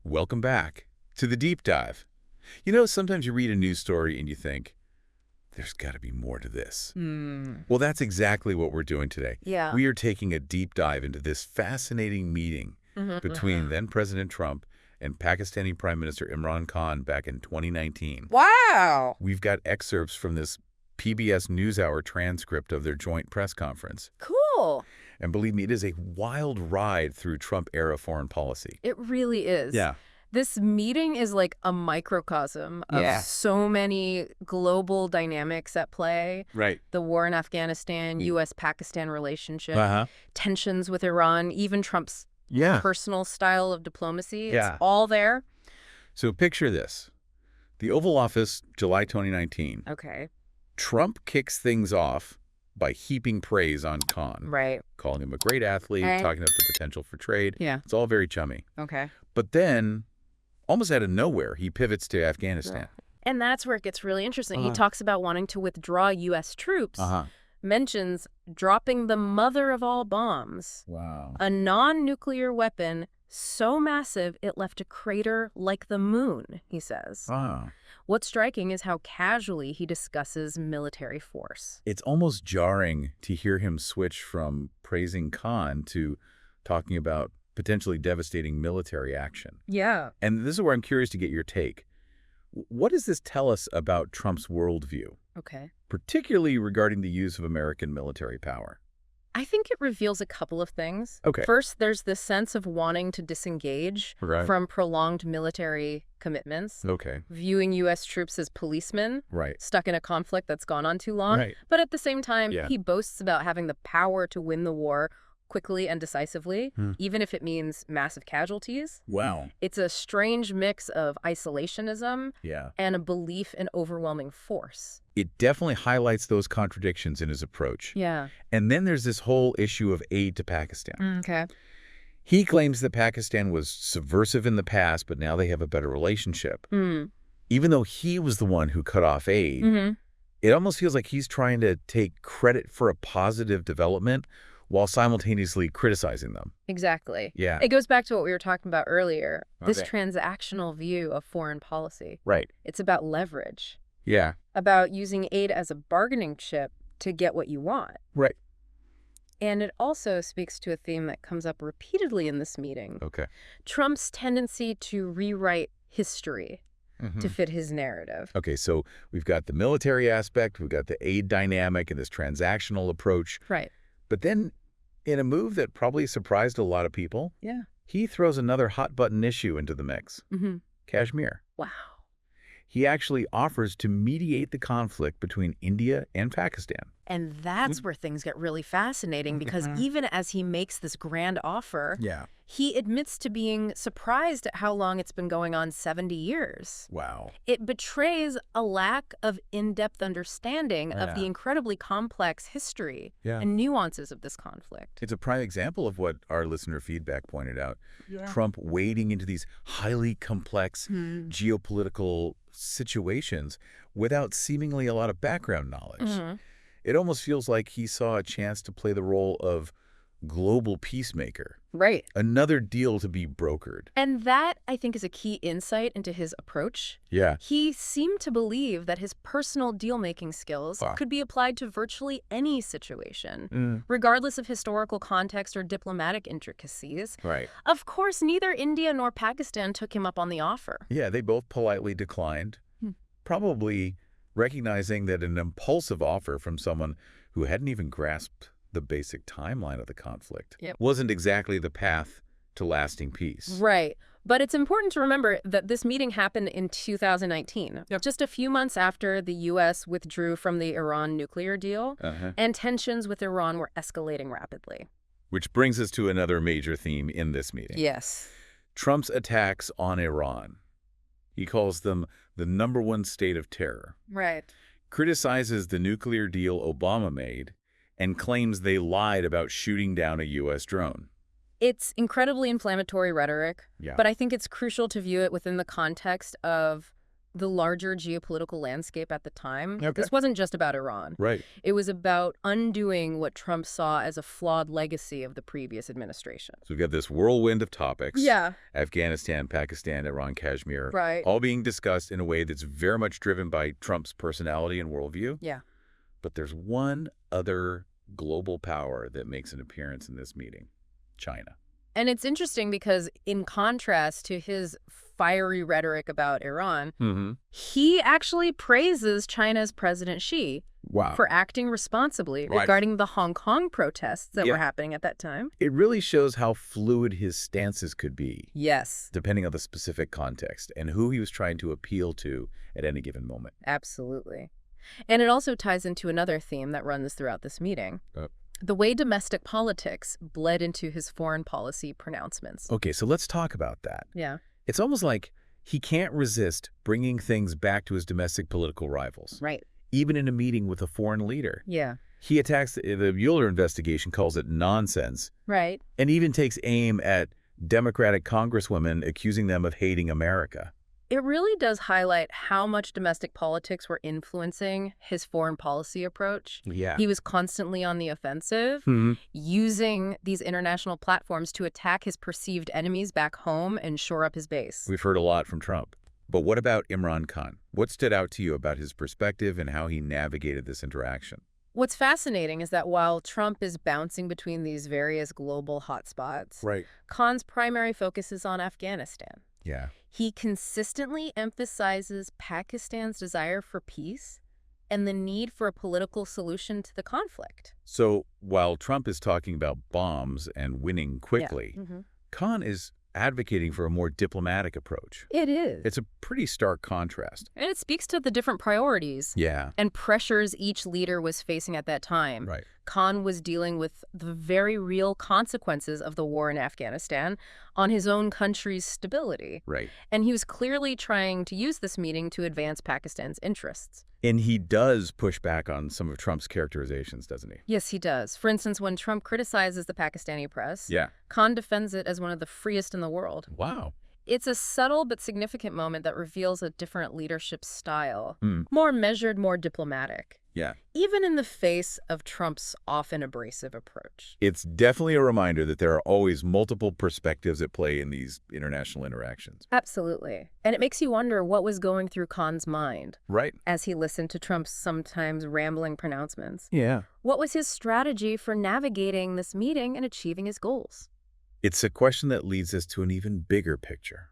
Welcome back to the deep dive. You know, sometimes you read a news story and you think, there's got to be more to this. Well, that's exactly what we're doing today. Yeah. We are taking a deep dive into this fascinating meeting between then-President Trump and Pakistani Prime Minister Imran Khan back in 2019. Wow. We've got excerpts from this PBS NewsHour transcript of their joint press conference. Cool. And believe me, it is a wild ride through Trump-era foreign policy. It really is. Yeah. This meeting is like a microcosm of so many global dynamics at play. Right. The war in Afghanistan, U.S.-Pakistan relationship, tensions with Iran, even Trump's personal style of diplomacy. It's all there. So picture this. The Oval Office, July 2019. Okay. Trump kicks things off by heaping praise on Khan. Right. Calling him a great athlete, talking about the potential for trade. Yeah. It's all very chummy. Okay. But then, almost out of nowhere, he pivots to Afghanistan. And that's where it gets really interesting. He talks about wanting to withdraw U.S. troops, mentions dropping the mother of all bombs, a non-nuclear weapon so massive it left a crater like the moon, he says. What's striking is how casually he discusses military force. It's almost jarring to hear him switch from praising Khan to talking about potentially devastating military action. Yeah. And this is where I'm curious to get your take. What does this tell us about Trump's worldview? Okay. Particularly regarding the use of American military power. I think it reveals a couple of things. Okay. First, there's this sense of wanting to disengage from prolonged military commitments. Okay. Viewing U.S. troops as policemen. Right. Stuck in a conflict that's gone on too long. Right. But at the same time, he boasts about having the power to win the war quickly and decisively, even if it means massive casualties. Wow. It's a strange mix of isolationism and a belief in overwhelming force. It definitely highlights those contradictions in his approach. Yeah. And then there's this whole issue of aid to Pakistan. Okay. He claims that Pakistan was subversive in the past, but now they have a better relationship. Even though he was the one who cut off aid, it almost feels like he's trying to take credit for a positive development while simultaneously criticizing them. Exactly. Yeah. It goes back to what we were talking about earlier, this transactional view of foreign policy. Right. It's about leverage. Yeah. About using aid as a bargaining chip to get what you want. Right. And it also speaks to a theme that comes up repeatedly in this meeting. Okay. Trump's tendency to rewrite history to fit his narrative. Okay, so we've got the military aspect, we've got the aid dynamic and this transactional approach. Right. But then, in a move that probably surprised a lot of people, he throws another hot-button issue into the mix. Kashmir. Wow. He actually offers to mediate the conflict between India and Pakistan. And that's where things get really fascinating, because even as he makes this grand offer, he admits to being surprised at how long it's been going on, 70 years. Wow. It betrays a lack of in-depth understanding of the incredibly complex history and nuances of this conflict. It's a prime example of what our listener feedback pointed out. Trump wading into these highly complex geopolitical situations without seemingly a lot of background knowledge. It almost feels like he saw a chance to play the role of global peacemaker. Right. Another deal to be brokered. And that, I think, is a key insight into his approach. Yeah. He seemed to believe that his personal deal-making skills could be applied to virtually any situation, regardless of historical context or diplomatic intricacies. Right. Of course, neither India nor Pakistan took him up on the offer. Yeah, they both politely declined, probably recognizing that an impulsive offer from someone who hadn't even grasped the basic timeline of the conflict wasn't exactly the path to lasting peace. Right. But it's important to remember that this meeting happened in 2019, just a few months after the U.S. withdrew from the Iran nuclear deal, and tensions with Iran were escalating rapidly. Which brings us to another major theme in this meeting. Yes. Trump's attacks on Iran. He calls them the #1 state of terror. Right. Criticizes the nuclear deal Obama made and claims they lied about shooting down a U.S. drone. It's incredibly inflammatory rhetoric, but I think it's crucial to view it within the context of the larger geopolitical landscape at the time. Okay. This wasn't just about Iran. Right. It was about undoing what Trump saw as a flawed legacy of the previous administration. So we've got this whirlwind of topics. Yeah. Afghanistan, Pakistan, Iran, Kashmir. Right. All being discussed in a way that's very much driven by Trump's personality and worldview. Yeah. But there's one other global power that makes an appearance in this meeting: China. And it's interesting because in contrast to his fiery rhetoric about Iran, he actually praises China's President Xi for acting responsibly regarding the Hong Kong protests that were happening at that time. It really shows how fluid his stances could be. Yes. Depending on the specific context and who he was trying to appeal to at any given moment. Absolutely. And it also ties into another theme that runs throughout this meeting. The way domestic politics bled into his foreign policy pronouncements. Okay, so let's talk about that. Yeah. It's almost like he can't resist bringing things back to his domestic political rivals. Right. Even in a meeting with a foreign leader. Yeah. He attacks the Mueller investigation, calls it nonsense. Right. And even takes aim at Democratic congresswomen, accusing them of hating America. It really does highlight how much domestic politics were influencing his foreign policy approach. Yeah. He was constantly on the offensive, using these international platforms to attack his perceived enemies back home and shore up his base. We've heard a lot from Trump. But what about Imran Khan? What stood out to you about his perspective and how he navigated this interaction? What's fascinating is that while Trump is bouncing between these various global hotspots, Khan's primary focus is on Afghanistan. Yeah. He consistently emphasizes Pakistan's desire for peace and the need for a political solution to the conflict. So while Trump is talking about bombs and winning quickly, Khan is advocating for a more diplomatic approach. It is. It's a pretty stark contrast. And it speaks to the different priorities and pressures each leader was facing at that time. Right. Khan was dealing with the very real consequences of the war in Afghanistan on his own country's stability. Right. And he was clearly trying to use this meeting to advance Pakistan's interests. And he does push back on some of Trump's characterizations, doesn't he? Yes, he does. For instance, when Trump criticizes the Pakistani press, Khan defends it as one of the freest in the world. Wow. It's a subtle but significant moment that reveals a different leadership style. More measured, more diplomatic. Yeah. Even in the face of Trump's often abrasive approach. It's definitely a reminder that there are always multiple perspectives at play in these international interactions. Absolutely. And it makes you wonder what was going through Khan's mind. Right. As he listened to Trump's sometimes rambling pronouncements. Yeah. What was his strategy for navigating this meeting and achieving his goals? It's a question that leads us to an even bigger picture.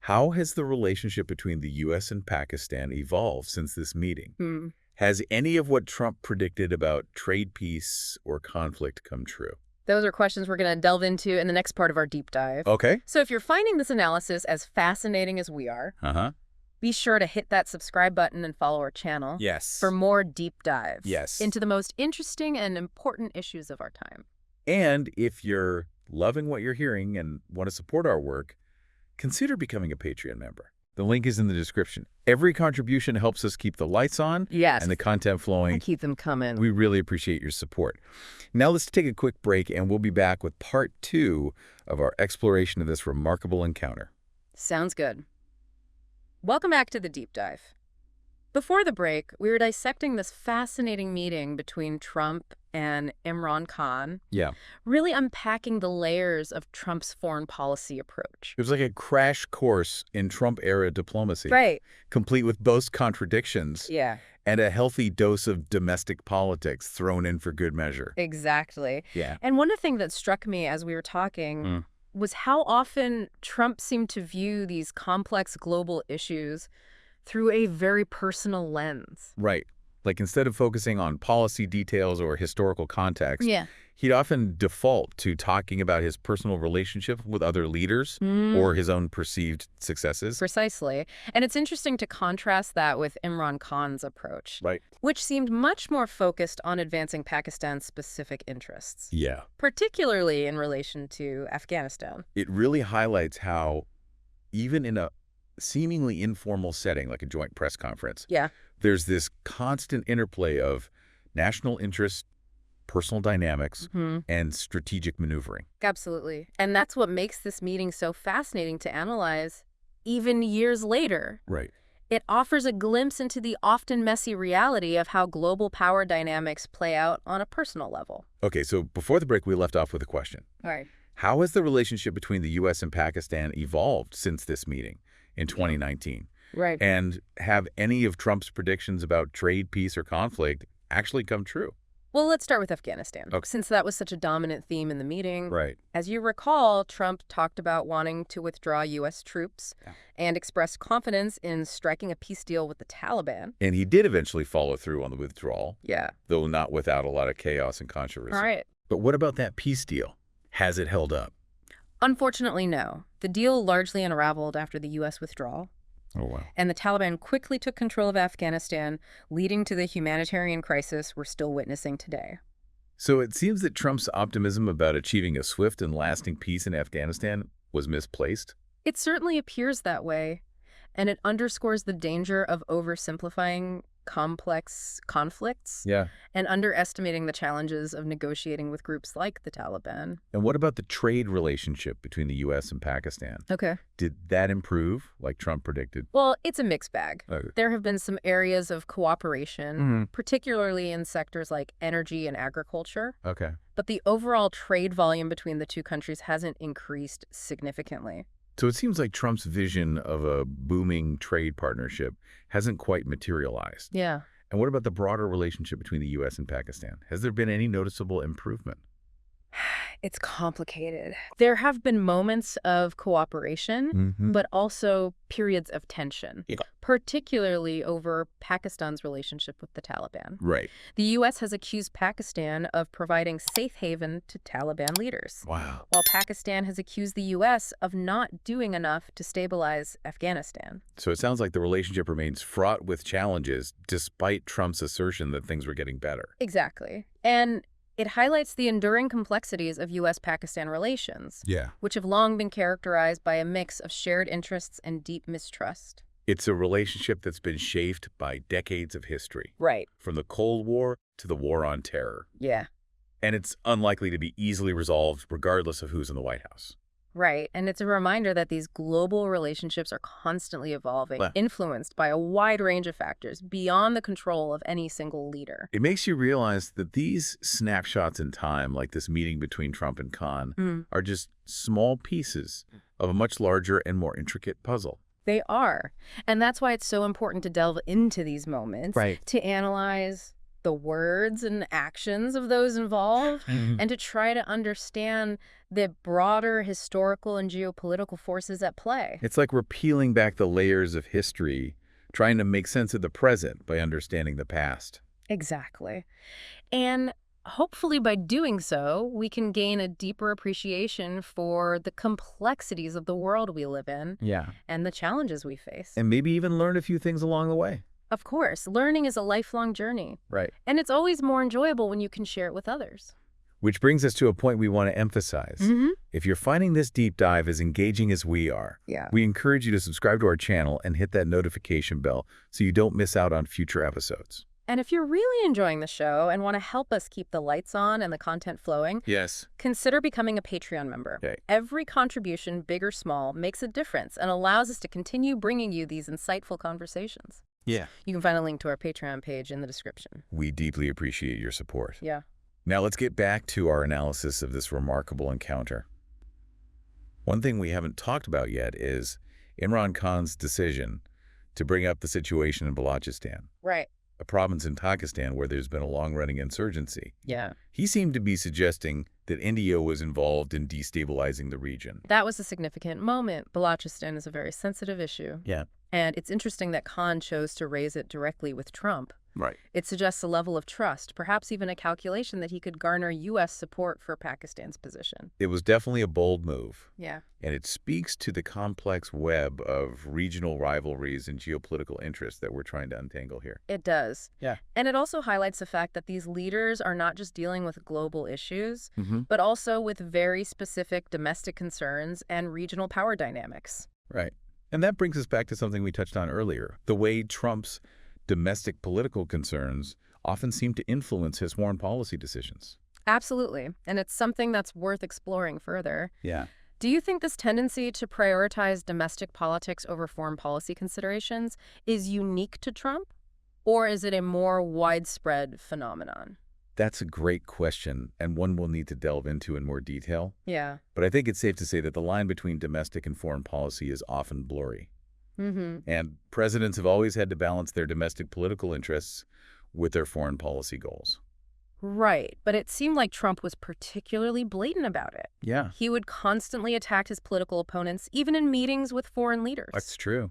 How has the relationship between the U.S. and Pakistan evolved since this meeting? Has any of what Trump predicted about trade peace or conflict come true? Those are questions we're going to delve into in the next part of our deep dive. Okay. So if you're finding this analysis as fascinating as we are, be sure to hit that subscribe button and follow our channel. Yes. For more deep dives. Yes. Into the most interesting and important issues of our time. And if you're loving what you're hearing and want to support our work, consider becoming a Patreon member. The link is in the description. Every contribution helps us keep the lights on and the content flowing. And keep them coming. We really appreciate your support. Now let's take a quick break and we'll be back with part 2 of our exploration of this remarkable encounter. Sounds good. Welcome back to the deep dive. Before the break, we were dissecting this fascinating meeting between Trump and Imran Khan. Yeah. Really unpacking the layers of Trump's foreign policy approach. It was like a crash course in Trump-era diplomacy. Right. Complete with both contradictions. Yeah. And a healthy dose of domestic politics thrown in for good measure. Exactly. Yeah. And one thing that struck me as we were talking was how often Trump seemed to view these complex global issues through a very personal lens. Right. Like instead of focusing on policy details or historical context, he'd often default to talking about his personal relationship with other leaders or his own perceived successes. Precisely. And it's interesting to contrast that with Imran Khan's approach, right, which seemed much more focused on advancing Pakistan's specific interests. Yeah. Particularly in relation to Afghanistan. It really highlights how even in a seemingly informal setting like a joint press conference, there's this constant interplay of national interest, personal dynamics, and strategic maneuvering. Absolutely. And that's what makes this meeting so fascinating to analyze even years later. Right. It offers a glimpse into the often messy reality of how global power dynamics play out on a personal level. Okay, so before the break, we left off with a question. All right. How has the relationship between the U.S. and Pakistan evolved since this meeting in 2019? Right. And have any of Trump's predictions about trade, peace, or conflict actually come true? Well, let's start with Afghanistan, Okay. since that was such a dominant theme in the meeting. Right. As you recall, Trump talked about wanting to withdraw U.S. troops and expressed confidence in striking a peace deal with the Taliban. And he did eventually follow through on the withdrawal. Yeah. Though not without a lot of chaos and controversy. All right. But what about that peace deal? Has it held up? Unfortunately, no. The deal largely unraveled after the U.S. withdrawal. Oh, wow. And the Taliban quickly took control of Afghanistan, leading to the humanitarian crisis we're still witnessing today. So it seems that Trump's optimism about achieving a swift and lasting peace in Afghanistan was misplaced? It certainly appears that way, and it underscores the danger of oversimplifying complex conflicts and underestimating the challenges of negotiating with groups like the Taliban. And what about the trade relationship between the U.S. and Pakistan? Okay. Did that improve, like Trump predicted? Well, it's a mixed bag. There have been some areas of cooperation, particularly in sectors like energy and agriculture. Okay. But the overall trade volume between the two countries hasn't increased significantly. So it seems like Trump's vision of a booming trade partnership hasn't quite materialized. Yeah. And what about the broader relationship between the U.S. and Pakistan? Has there been any noticeable improvement? It's complicated. There have been moments of cooperation, but also periods of tension, particularly over Pakistan's relationship with the Taliban. Right. The U.S. has accused Pakistan of providing safe haven to Taliban leaders. Wow. While Pakistan has accused the U.S. of not doing enough to stabilize Afghanistan. So it sounds like the relationship remains fraught with challenges despite Trump's assertion that things were getting better. Exactly. And it highlights the enduring complexities of U.S.-Pakistan relations, which have long been characterized by a mix of shared interests and deep mistrust. It's a relationship that's been shaped by decades of history. Right. From the Cold War to the War on Terror. Yeah. And it's unlikely to be easily resolved regardless of who's in the White House. Right. And it's a reminder that these global relationships are constantly evolving, influenced by a wide range of factors beyond the control of any single leader. It makes you realize that these snapshots in time, like this meeting between Trump and Khan, are just small pieces of a much larger and more intricate puzzle. They are. And that's why it's so important to delve into these moments, to analyze the words and actions of those involved, and to try to understand the broader historical and geopolitical forces at play. It's like we're peeling back the layers of history, trying to make sense of the present by understanding the past. Exactly. And hopefully by doing so, we can gain a deeper appreciation for the complexities of the world we live in and the challenges we face. And maybe even learn a few things along the way. Of course, learning is a lifelong journey. Right. And it's always more enjoyable when you can share it with others. Which brings us to a point we want to emphasize. If you're finding this deep dive as engaging as we are, we encourage you to subscribe to our channel and hit that notification bell so you don't miss out on future episodes. And if you're really enjoying the show and want to help us keep the lights on and the content flowing, consider becoming a Patreon member. Every contribution, big or small, makes a difference and allows us to continue bringing you these insightful conversations. You can find a link to our Patreon page in the description. We deeply appreciate your support. Now let's get back to our analysis of this remarkable encounter. One thing we haven't talked about yet is Imran Khan's decision to bring up the situation in Balochistan. A province in Pakistan where there's been a long-running insurgency. He seemed to be suggesting that India was involved in destabilizing the region. That was a significant moment. Balochistan is a very sensitive issue. And it's interesting that Khan chose to raise it directly with Trump. It suggests a level of trust, perhaps even a calculation that he could garner U.S. support for Pakistan's position. It was definitely a bold move. And it speaks to the complex web of regional rivalries and geopolitical interests that we're trying to untangle here. It does. And it also highlights the fact that these leaders are not just dealing with global issues, but also with very specific domestic concerns and regional power dynamics. And that brings us back to something we touched on earlier, the way Trump's domestic political concerns often seem to influence his foreign policy decisions. Absolutely. And it's something that's worth exploring further. Do you think this tendency to prioritize domestic politics over foreign policy considerations is unique to Trump, or is it a more widespread phenomenon? That's a great question, and one we'll need to delve into in more detail. Yeah. But I think it's safe to say that the line between domestic and foreign policy is often blurry. And presidents have always had to balance their domestic political interests with their foreign policy goals. Right, but it seemed like Trump was particularly blatant about it. Yeah. He would constantly attack his political opponents, even in meetings with foreign leaders. That's true.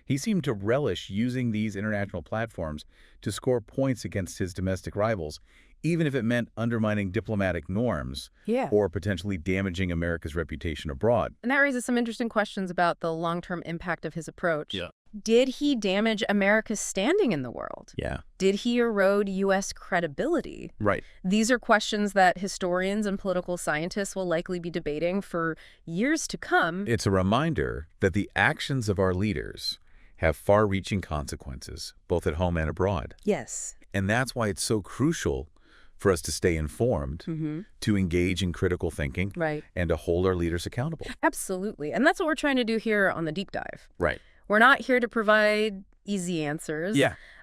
He seemed to relish using these international platforms to score points against his domestic rivals, even if it meant undermining diplomatic norms or potentially damaging America's reputation abroad. And that raises some interesting questions about the long-term impact of his approach. Yeah. Did he damage America's standing in the world? Yeah. Did he erode U.S. credibility? Right. These are questions that historians and political scientists will likely be debating for years to come. It's a reminder that the actions of our leaders have far-reaching consequences, both at home and abroad. Yes. And that's why it's so crucial for us to stay informed, to engage in critical thinking, and to hold our leaders accountable. Absolutely. And that's what we're trying to do here on the Deep Dive. Right. We're not here to provide easy answers,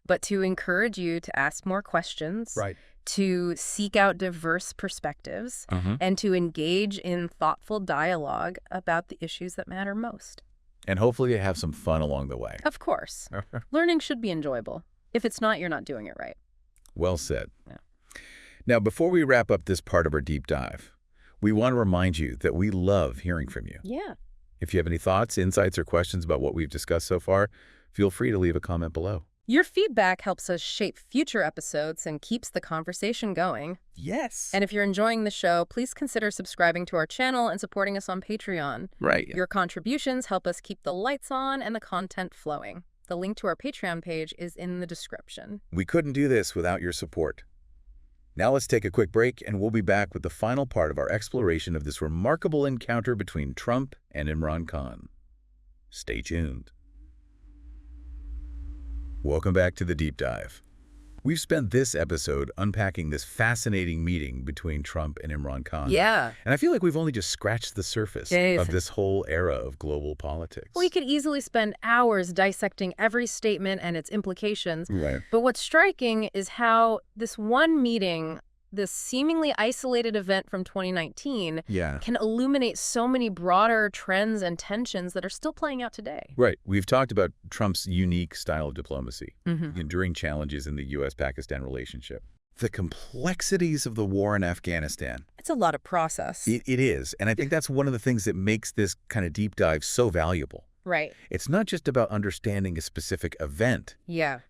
but to encourage you to ask more questions, to seek out diverse perspectives, and to engage in thoughtful dialogue about the issues that matter most. And hopefully have some fun along the way. Of course. Learning should be enjoyable. If it's not, you're not doing it right. Well said. Yeah. Now, before we wrap up this part of our deep dive, we want to remind you that we love hearing from you. Yeah. If you have any thoughts, insights, or questions about what we've discussed so far, feel free to leave a comment below. Your feedback helps us shape future episodes and keeps the conversation going. Yes. And if you're enjoying the show, please consider subscribing to our channel and supporting us on Patreon. Right. Your contributions help us keep the lights on and the content flowing. The link to our Patreon page is in the description. We couldn't do this without your support. Now let's take a quick break, and we'll be back with the final part of our exploration of this remarkable encounter between Trump and Imran Khan. Stay tuned. Welcome back to the Deep Dive. We've spent this episode unpacking this fascinating meeting between Trump and Imran Khan. Yeah. And I feel like we've only just scratched the surface of this whole era of global politics. We could easily spend hours dissecting every statement and its implications. Right. But what's striking is how this one meeting, this seemingly isolated event from 2019, can illuminate so many broader trends and tensions that are still playing out today. Right. We've talked about Trump's unique style of diplomacy, enduring challenges in the U.S.-Pakistan relationship, the complexities of the war in Afghanistan. It's a lot of process. It is. And I think that's one of the things that makes this kind of deep dive so valuable. Right. It's not just about understanding a specific event,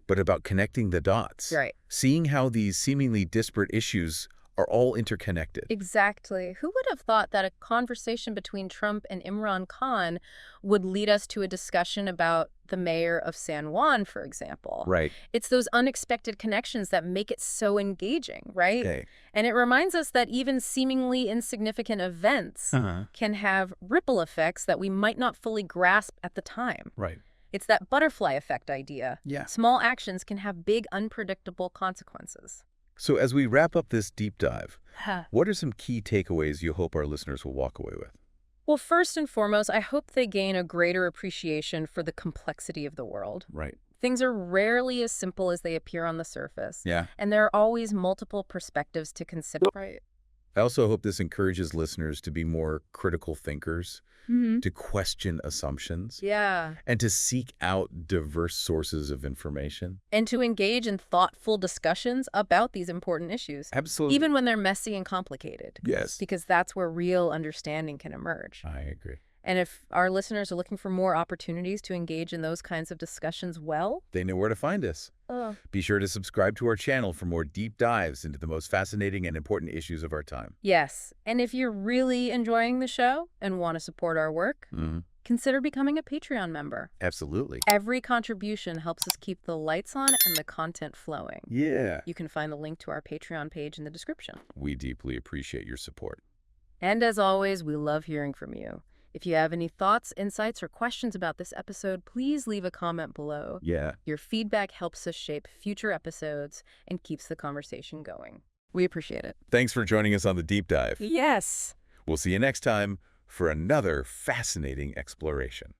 but about connecting the dots. Right. Seeing how these seemingly disparate issues are all interconnected. Exactly. Who would have thought that a conversation between Trump and Imran Khan would lead us to a discussion about the mayor of San Juan, for example? Right. It's those unexpected connections that make it so engaging, right? And it reminds us that even seemingly insignificant events can have ripple effects that we might not fully grasp at the time. Right. It's that butterfly effect idea. Yeah. Small actions can have big, unpredictable consequences. So as we wrap up this deep dive, what are some key takeaways you hope our listeners will walk away with? Well, first and foremost, I hope they gain a greater appreciation for the complexity of the world. Right. Things are rarely as simple as they appear on the surface. Yeah. And there are always multiple perspectives to consider. Right. I also hope this encourages listeners to be more critical thinkers, to question assumptions, and to seek out diverse sources of information. And to engage in thoughtful discussions about these important issues. Absolutely. Even when they're messy and complicated. Yes. Because that's where real understanding can emerge. I agree. And if our listeners are looking for more opportunities to engage in those kinds of discussions, well, they know where to find us. Be sure to subscribe to our channel for more deep dives into the most fascinating and important issues of our time. Yes. And if you're really enjoying the show and want to support our work, consider becoming a Patreon member. Absolutely. Every contribution helps us keep the lights on and the content flowing. Yeah. You can find the link to our Patreon page in the description. We deeply appreciate your support. And as always, we love hearing from you. If you have any thoughts, insights, or questions about this episode, please leave a comment below. Yeah. Your feedback helps us shape future episodes and keeps the conversation going. We appreciate it. Thanks for joining us on the Deep Dive. Yes. We'll see you next time for another fascinating exploration.